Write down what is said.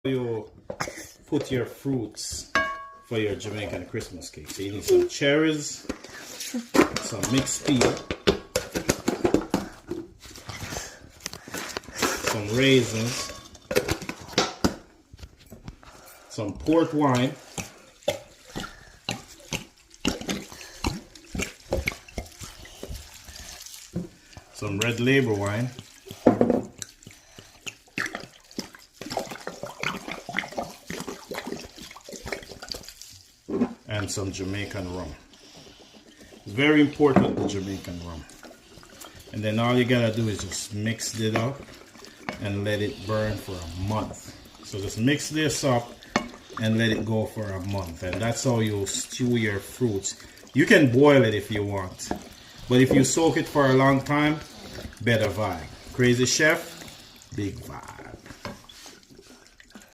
You put your fruits for your Jamaican Christmas cake. So you need some cherries, some mixed peel, some raisins, some port wine, some red label wine, and some Jamaican rum. It's very important, the Jamaican rum. And then all you gotta do is just mix it up and let it burn for a month. So just mix this up and let it go for a month. And that's how you stew your fruits. You can boil it if you want, but if you soak it for a long time, better vibe. Crazy Chef, big vibe.